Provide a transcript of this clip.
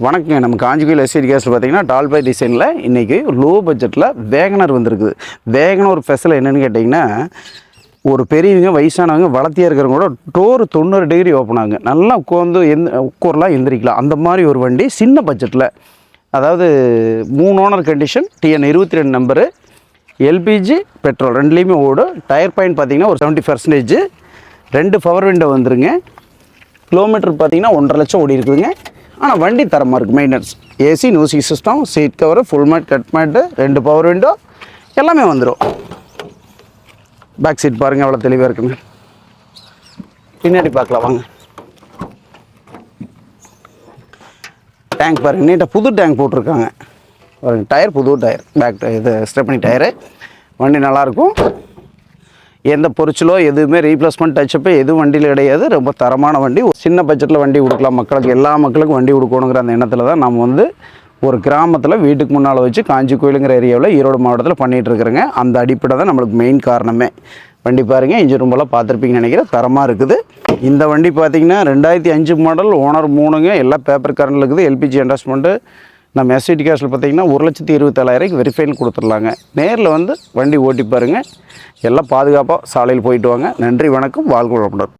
வணக்கங்க. நம்ம காஞ்சிபுரம் எஸ்டி கேஸில் பார்த்தீங்கன்னா டால்பை டிசைனில் இன்றைக்கி லோ பட்ஜெட்டில் வேகனர் வந்துருக்குது. வேகனர் ஒரு ஸ்பெஷல் என்னென்னு கேட்டிங்கன்னா, ஒரு பெரியவங்க வயசானவங்க வளர்த்தியாக இருக்கிறவங்க கூட டோர் 90 டிகிரி ஓப்பன் ஆகுங்க. நல்லா உட்காந்து உட்காரலாம், எந்திரிக்கலாம். அந்த மாதிரி ஒரு வண்டி சின்ன பட்ஜெட்டில், அதாவது 3 owner condition, TN 22 number, LPG petrol ரெண்டுலேயுமே ஓடும். டயர் பாயிண்ட் பார்த்திங்கன்னா ஒரு 70%, 2 பவர் விண்டோ வந்துருங்க. கிலோமீட்டர் பார்த்திங்கன்னா 1.5 லட்சம் ஓடி இருக்குதுங்க. ஆனால் வண்டி தரமாக இருக்குது. Maintenance, AC, music system, seat cover, full mat, cut mat, 2 power window எல்லாமே வந்துடும். பேக் சீட் பாருங்கள் எவ்வளோ தெளிவாக இருக்குங்க. பின்னாடி பார்க்கலாம் வாங்க. டேங்க் பாருங்கள், நீட்டாக புது டேங்க் போட்டிருக்காங்க பாருங்கள். டயர் புது டயர், பேக் இது ஸ்டெப்னி டயரு. வண்டி நல்லாயிருக்கும். எந்த பொரிச்சலோ எதுவுமே ரீப்ளேஸ்மெண்ட் டச்சப்போ எதுவும் வண்டியில் கிடையாது. ரொம்ப தரமான வண்டி. சின்ன பட்ஜெட்டில் வண்டி கொடுக்கலாம் மக்களுக்கு, எல்லா மக்களுக்கும் வண்டி கொடுக்கணுங்கிற அந்த எண்ணத்தில் தான் நம்ம வந்து ஒரு கிராமத்தில் வீட்டுக்கு முன்னால் வச்சு காஞ்சி கோயிலுங்கிற ஏரியாவில் ஈரோடு மாவட்டத்தில் பண்ணிகிட்டு இருக்கிறேங்க. அந்த அடிப்படை தான் நம்மளுக்கு மெயின் காரணமே. வண்டி பாருங்கள், இன்ஜின் ரூம்பெல்லாம் பார்த்துருப்பீங்கன்னு நினைக்கிறேன். தரமாக இருக்குது. இந்த வண்டி பார்த்திங்கன்னா 2005 மாடல், ஓனர் 3ங்க, எல்லாம் பேப்பர் கரண்டில் இருக்குது. எல்பிஜி அண்டாஸ்மெண்ட்டு. நம்ம எஸ்டி கேஸில் பார்த்திங்கன்னா 1,27,000 வெரிஃபைன் கொடுத்துடலாங்க. நேரில் வந்து வண்டி ஓட்டி பாருங்கள். எல்லாம் பாதுகாப்பாக சாலையில் போயிட்டு வாங்க. நன்றி, வணக்கம், வாழ்க வளமுடன்.